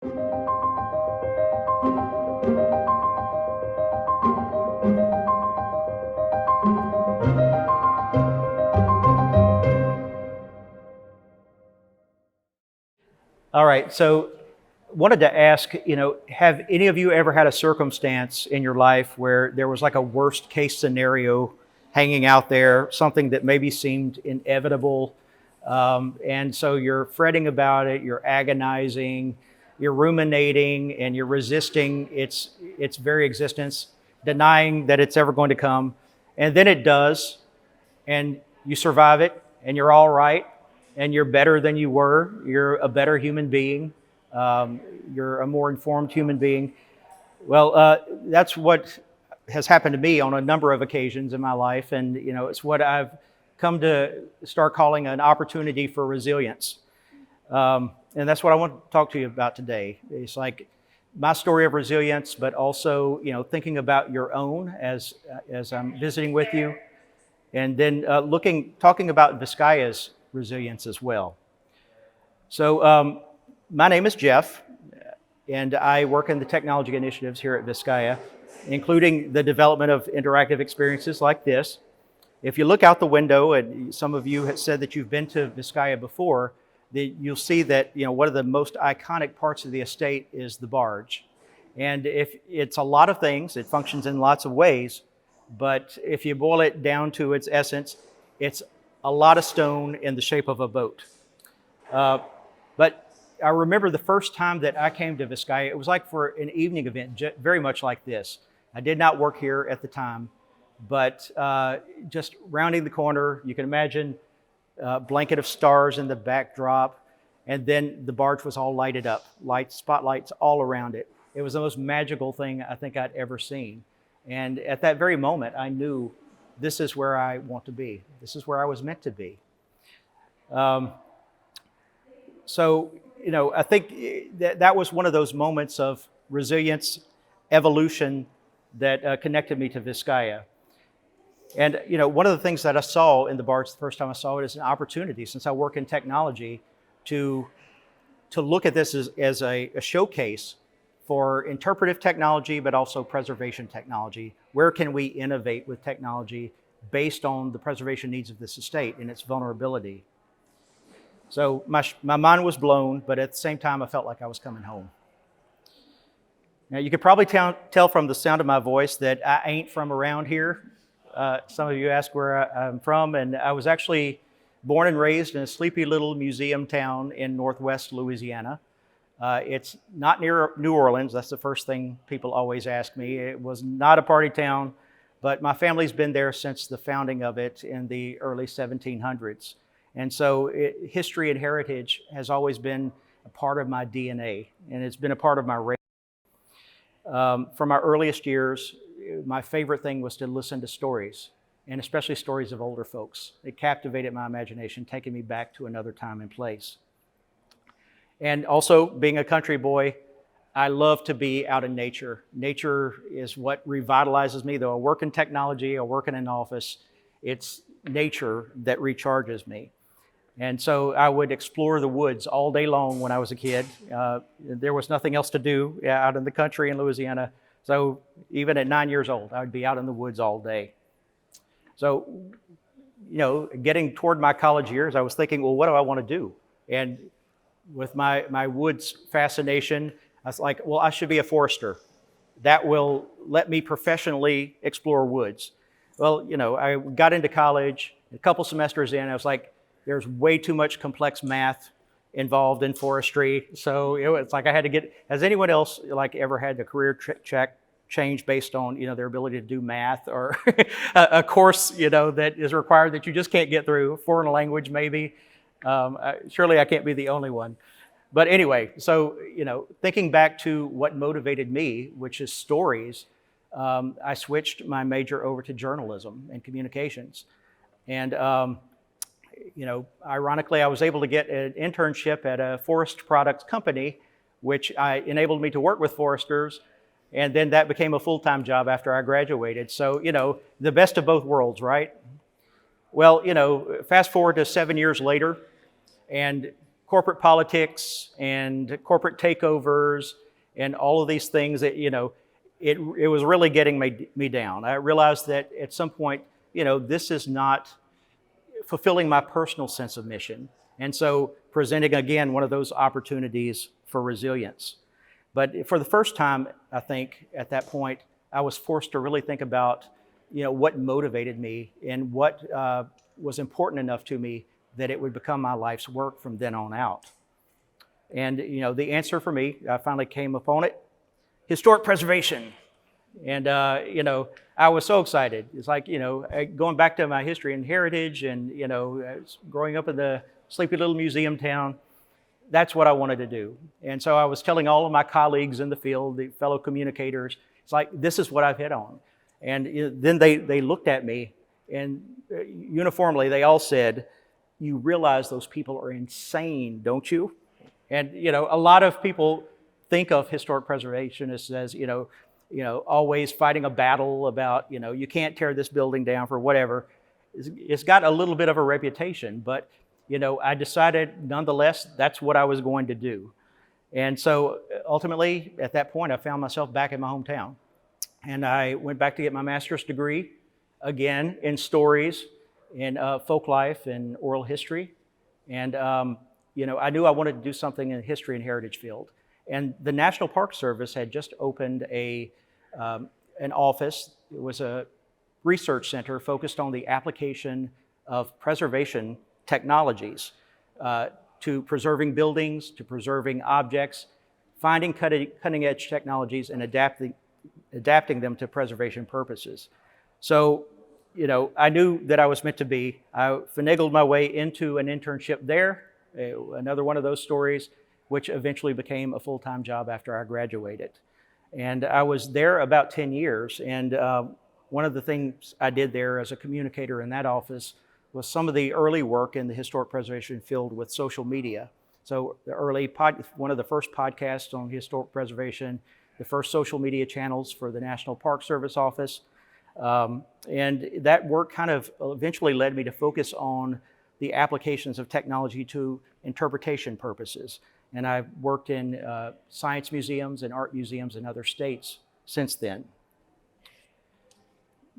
All right, so wanted to ask, have any of you ever had a circumstance in your life where there was like a worst case scenario hanging out there, something that maybe seemed inevitable, and so you're fretting about it, you're agonizing, you're ruminating, and you're resisting its very existence, denying that it's ever going to come, and then it does, and you survive it, and you're all right, and you're better than you were. You're a better human being. You're a more informed human being. Well, that's what has happened to me on a number of occasions in my life, and it's what I've come to start calling an opportunity for resilience. And that's what I want to talk to you about today. It's like my story of resilience, but also thinking about your own as I'm visiting with you, and then talking about Vizcaya's resilience as well. So my name is Jeff, and I work in the technology initiatives here at Vizcaya, including the development of interactive experiences like this. If you look out the window, and some of you have said that you've been to Vizcaya before, you'll see that one of the most iconic parts of the estate is the barge. And if it's a lot of things, it functions in lots of ways, but if you boil it down to its essence, it's a lot of stone in the shape of a boat. But I remember the first time that I came to Vizcaya, it was like for an evening event, very much like this. I did not work here at the time, but just rounding the corner, you can imagine a blanket of stars in the backdrop, and then the barge was all lighted up, spotlights all around it. It was the most magical thing I think I'd ever seen. And at that very moment, I knew this is where I want to be. This is where I was meant to be. So, I think that was one of those moments of resilience, evolution that connected me to Vizcaya. And, one of the things that I saw in the barge the first time I saw it is an opportunity, since I work in technology, to look at this as a showcase for interpretive technology, but also preservation technology. Where can we innovate with technology based on the preservation needs of this estate and its vulnerability? So my mind was blown, but at the same time, I felt like I was coming home. Now, you could probably tell from the sound of my voice that I ain't from around here. Some of you ask where I'm from, and I was actually born and raised in a sleepy little museum town in northwest Louisiana. It's not near New Orleans. That's the first thing people always ask me. It was not a party town, but my family's been there since the founding of it in the early 1700s. And so history and heritage has always been a part of my DNA, and it's been a part of my race. From my earliest years, my favorite thing was to listen to stories, and especially stories of older folks. It captivated my imagination, taking me back to another time and place. And also, being a country boy, I love to be out in nature. Nature is what revitalizes me. Though I work in technology, I work in an office, it's nature that recharges me. And so I would explore the woods all day long when I was a kid. There was nothing else to do out in the country in Louisiana. So even at 9 years old, I would be out in the woods all day. So, getting toward my college years, I was thinking, well, what do I want to do? And with my woods fascination, I was like, well, I should be a forester. That will let me professionally explore woods. Well, I got into college, a couple semesters in, I was like, there's way too much complex math involved in forestry. So it's like I had to get, has anyone else ever had a career change based on, their ability to do math, or a course, that is required that you just can't get through, foreign language maybe? Surely I can't be the only one. But anyway, so, thinking back to what motivated me, which is stories, I switched my major over to journalism and communications. And, ironically, I was able to get an internship at a forest products company, which enabled me to work with foresters. And then that became a full-time job after I graduated. So, the best of both worlds, right? Well, fast forward to 7 years later, and corporate politics and corporate takeovers and all of these things that, it was really getting me down. I realized that at some point, this is not fulfilling my personal sense of mission. And so presenting again one of those opportunities for resilience. But for the first time, I think at that point, I was forced to really think about, what motivated me and what was important enough to me that it would become my life's work from then on out. And, the answer for me, I finally came upon it: historic preservation. And, I was so excited. It's like, going back to my history and heritage and, growing up in the sleepy little museum town, that's what I wanted to do. And so I was telling all of my colleagues in the field, the fellow communicators, it's like, this is what I've hit on. And then they looked at me, and uniformly they all said, "You realize those people are insane, don't you?" And, a lot of people think of historic preservationists as, always fighting a battle about, you can't tear this building down for whatever. It's got a little bit of a reputation, but, I decided nonetheless that's what I was going to do. And so ultimately, at that point, I found myself back in my hometown. And I went back to get my master's degree, again, in stories, in folk life and oral history. And, I knew I wanted to do something in the history and heritage field. And the National Park Service had just opened an office. It was a research center focused on the application of preservation technologies to preserving buildings, to preserving objects, finding cutting edge technologies and adapting them to preservation purposes. So, I knew that I was meant to be. I finagled my way into an internship there, another one of those stories, which eventually became a full-time job after I graduated. And I was there about 10 years. And one of the things I did there as a communicator in that office was some of the early work in the historic preservation field with social media. So one of the first podcasts on historic preservation, the first social media channels for the National Park Service office. And that work kind of eventually led me to focus on the applications of technology to interpretation purposes. And I've worked in science museums and art museums in other states since then.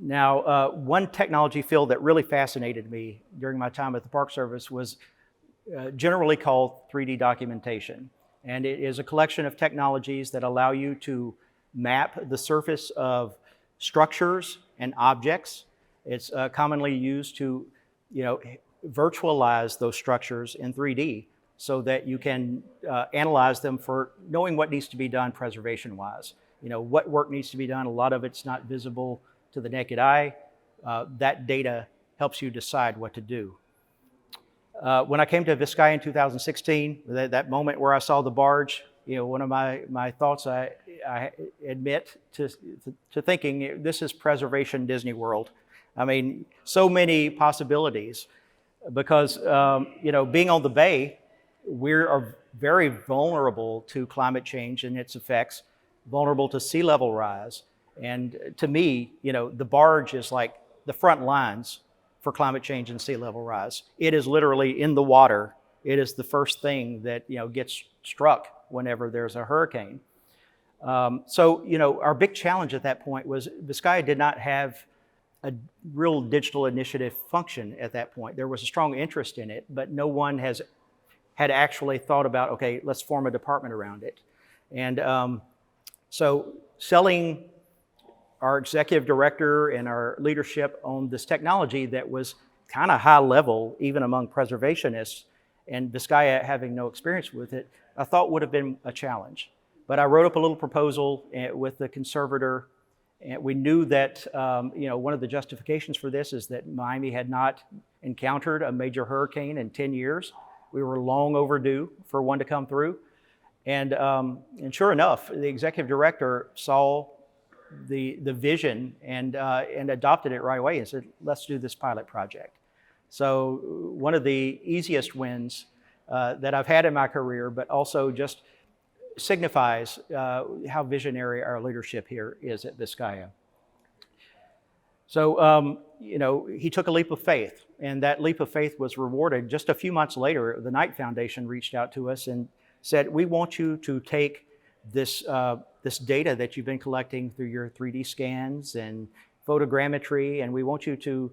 Now, one technology field that really fascinated me during my time at the Park Service was generally called 3D documentation. And it is a collection of technologies that allow you to map the surface of structures and objects. It's commonly used to, virtualize those structures in 3D so that you can analyze them for knowing what needs to be done preservation-wise. What work needs to be done. A lot of it's not visible to the naked eye. That data helps you decide what to do. When I came to Vizcaya in 2016, that moment where I saw the barge, one of my thoughts, I admit to thinking, this is preservation Disney World. I mean, so many possibilities because, being on the bay, we are very vulnerable to climate change and its effects, vulnerable to sea level rise. And to me, the barge is like the front lines for climate change and sea level rise. It is literally in the water. It is the first thing that gets struck whenever there's a hurricane. So our big challenge at that point was Vizcaya did not have a real digital initiative function at that point. There was a strong interest in it, but no one had actually thought about, okay, let's form a department around it. And so selling our executive director and our leadership on this technology that was kind of high level, even among preservationists, and Vizcaya having no experience with it, I thought would have been a challenge. But I wrote up a little proposal with the conservator, and we knew that one of the justifications for this is that Miami had not encountered a major hurricane in 10 years. We were long overdue for one to come through. And sure enough, the executive director saw the vision and adopted it right away and said, let's do this pilot project. So one of the easiest wins that I've had in my career, but also just signifies how visionary our leadership here is at Vizcaya. So, he took a leap of faith, and that leap of faith was rewarded. Just a few months later, the Knight Foundation reached out to us and said, we want you to take this data that you've been collecting through your 3D scans and photogrammetry, and we want you to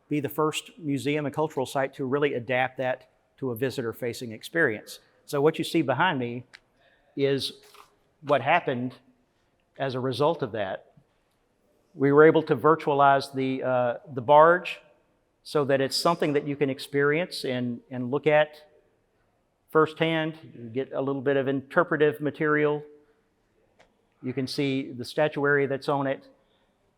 be the first museum and cultural site to really adapt that to a visitor-facing experience. So what you see behind me is what happened as a result of that. We were able to virtualize the barge so that it's something that you can experience and look at firsthand. You get a little bit of interpretive material. You can see the statuary that's on it.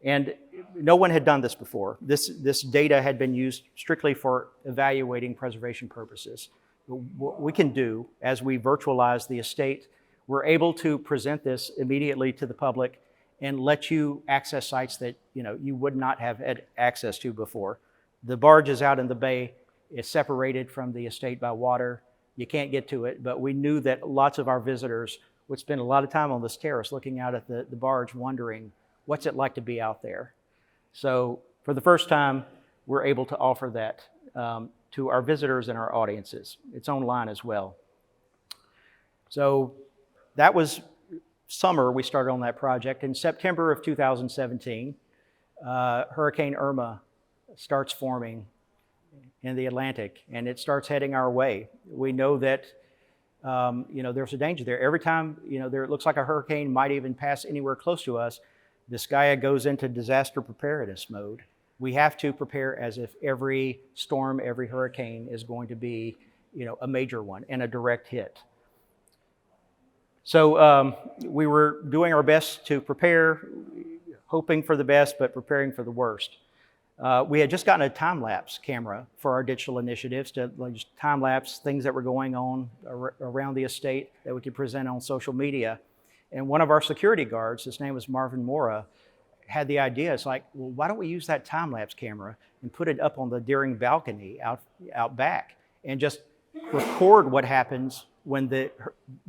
And no one had done this before. This data had been used strictly for evaluating preservation purposes. What we can do as we virtualize the estate, we're able to present this immediately to the public and let you access sites that you would not have had access to before. The barge is out in the bay. It's separated from the estate by water. You can't get to it, but we knew that lots of our visitors would spend a lot of time on this terrace looking out at the barge, wondering, what's it like to be out there? So for the first time, we're able to offer that to our visitors and our audiences. It's online as well. So that was summer we started on that project. In September of 2017, Hurricane Irma starts forming in the Atlantic, and it starts heading our way. We know that there's a danger there. Every time there it looks like a hurricane might even pass anywhere close to us, Vizcaya goes into disaster preparedness mode. We have to prepare as if every storm, every hurricane is going to be a major one and a direct hit. So we were doing our best to prepare, hoping for the best, but preparing for the worst. We had just gotten a time-lapse camera for our digital initiatives to just time-lapse things that were going on around the estate that we could present on social media. And one of our security guards, his name was Marvin Mora, had the idea. It's like, well, why don't we use that time-lapse camera and put it up on the Deering balcony out back and just record what happens when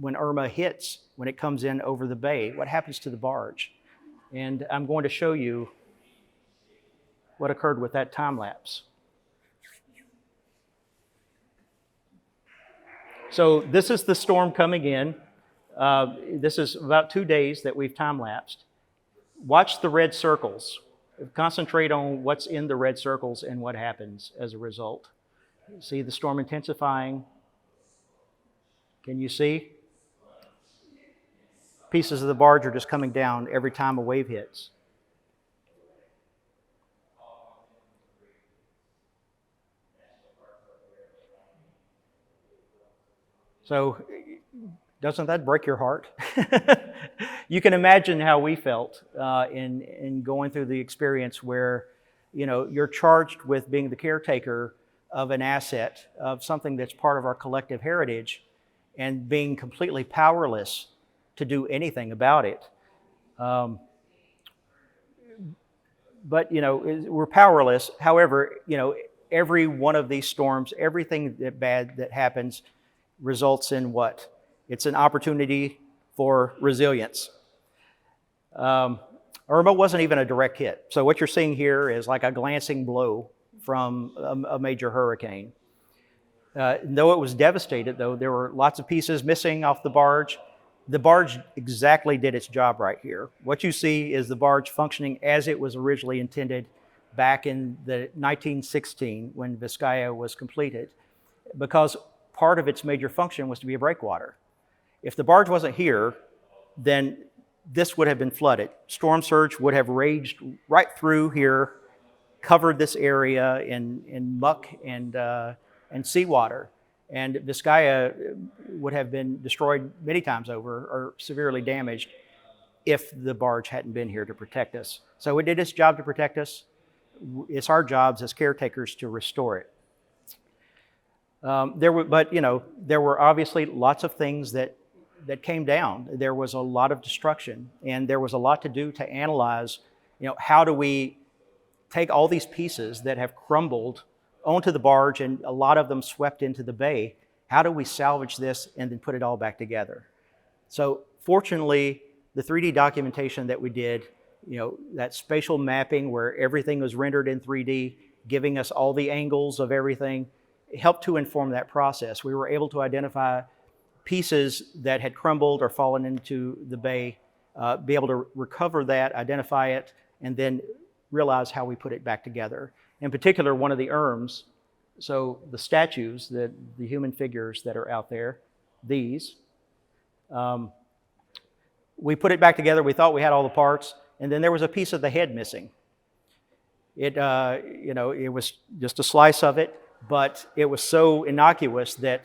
Irma hits, when it comes in over the bay, what happens to the barge. And I'm going to show you what occurred with that time lapse. So this is the storm coming in. This is about 2 days that we've time lapsed. Watch the red circles. Concentrate on what's in the red circles and what happens as a result. See the storm intensifying. Can you see? Pieces of the barge are just coming down every time a wave hits. So, doesn't that break your heart? You can imagine how we felt in going through the experience where, you're charged with being the caretaker of an asset, of something that's part of our collective heritage, and being completely powerless to do anything about it. But, we're powerless. However, every one of these storms, everything bad that happens results in what? It's an opportunity for resilience. Irma wasn't even a direct hit. So what you're seeing here is like a glancing blow from a major hurricane. Though it was devastated, though, there were lots of pieces missing off the barge. The barge exactly did its job right here. What you see is the barge functioning as it was originally intended back in the 1916 when Vizcaya was completed, because part of its major function was to be a breakwater. If the barge wasn't here, then this would have been flooded. Storm surge would have raged right through here, covered this area in muck and seawater. And Vizcaya would have been destroyed many times over or severely damaged if the barge hadn't been here to protect us. So it did its job to protect us. It's our jobs as caretakers to restore it. There were obviously lots of things that came down. There was a lot of destruction, and there was a lot to do to analyze, how do we take all these pieces that have crumbled onto the barge, and a lot of them swept into the bay. How do we salvage this and then put it all back together? So fortunately, the 3D documentation that we did that spatial mapping where everything was rendered in 3D, giving us all the angles of everything, helped to inform that process. We were able to identify pieces that had crumbled or fallen into the bay, be able to recover that, identify it, and then realize how we put it back together. In particular, one of the urns, so the statues, the human figures that are out there, these, we put it back together. We thought we had all the parts, and then there was a piece of the head missing. It was just a slice of it, but it was so innocuous that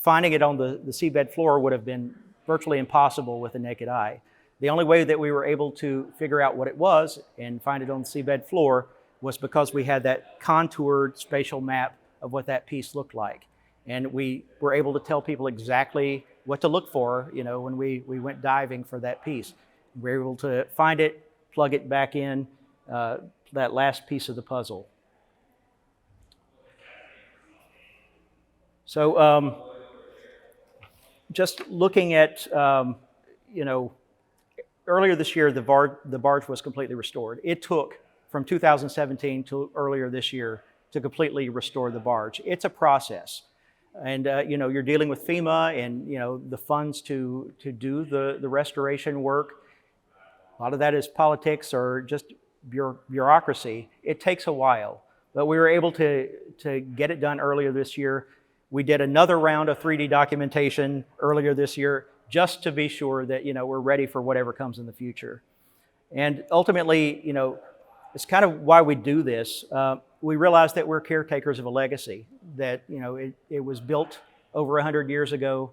finding it on the seabed floor would have been virtually impossible with the naked eye. The only way that we were able to figure out what it was and find it on the seabed floor was because we had that contoured spatial map of what that piece looked like. And we were able to tell people exactly what to look for, when we went diving for that piece. We were able to find it, plug it back in, that last piece of the puzzle. So just looking at, earlier this year, the barge was completely restored. It took from 2017 to earlier this year to completely restore the barge. It's a process. And, you're dealing with FEMA and, the funds to do the restoration work. A lot of that is politics or just bureaucracy. It takes a while, but we were able to get it done earlier this year. We did another round of 3D documentation earlier this year just to be sure that, we're ready for whatever comes in the future. And ultimately, it's kind of why we do this. We realize that we're caretakers of a legacy, that, it was built over 100 years ago.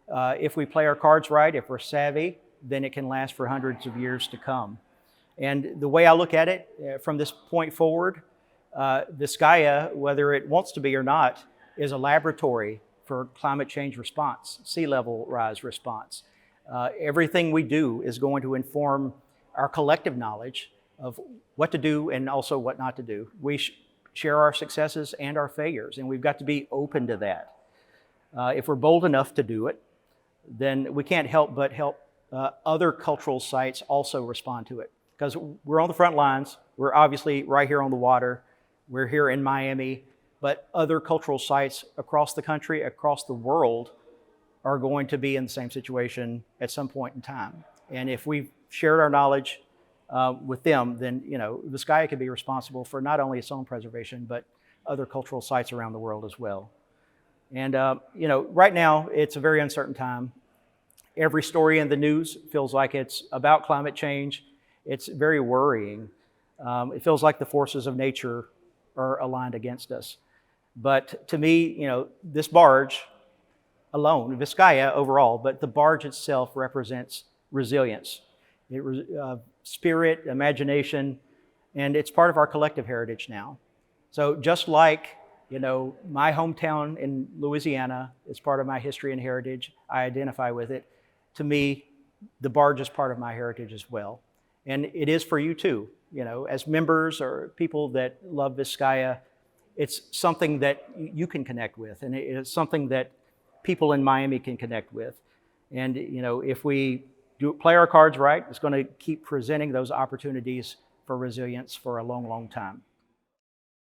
If we play our cards right, if we're savvy, then it can last for hundreds of years to come. And the way I look at it, from this point forward, Vizcaya, whether it wants to be or not, is a laboratory for climate change response, sea level rise response. Everything we do is going to inform our collective knowledge of what to do and also what not to do. We share our successes and our failures, and we've got to be open to that. If we're bold enough to do it, then we can't help but help other cultural sites also respond to it. Because we're on the front lines, we're obviously right here on the water, we're here in Miami, but other cultural sites across the country, across the world, are going to be in the same situation at some point in time. And if we've shared our knowledge with them, then Vizcaya can be responsible for not only its own preservation, but other cultural sites around the world as well. And right now, it's a very uncertain time. Every story in the news feels like it's about climate change. It's very worrying. It feels like the forces of nature are aligned against us. But to me, this barge alone, Vizcaya overall, but the barge itself represents resilience, spirit, imagination, and it's part of our collective heritage now. So just like, my hometown in Louisiana is part of my history and heritage, I identify with it. To me, the barge is part of my heritage as well. And it is for you too, as members or people that love Vizcaya. It's something that you can connect with, and it's something that people in Miami can connect with. And if we play our cards right, it's going to keep presenting those opportunities for resilience for a long, long time.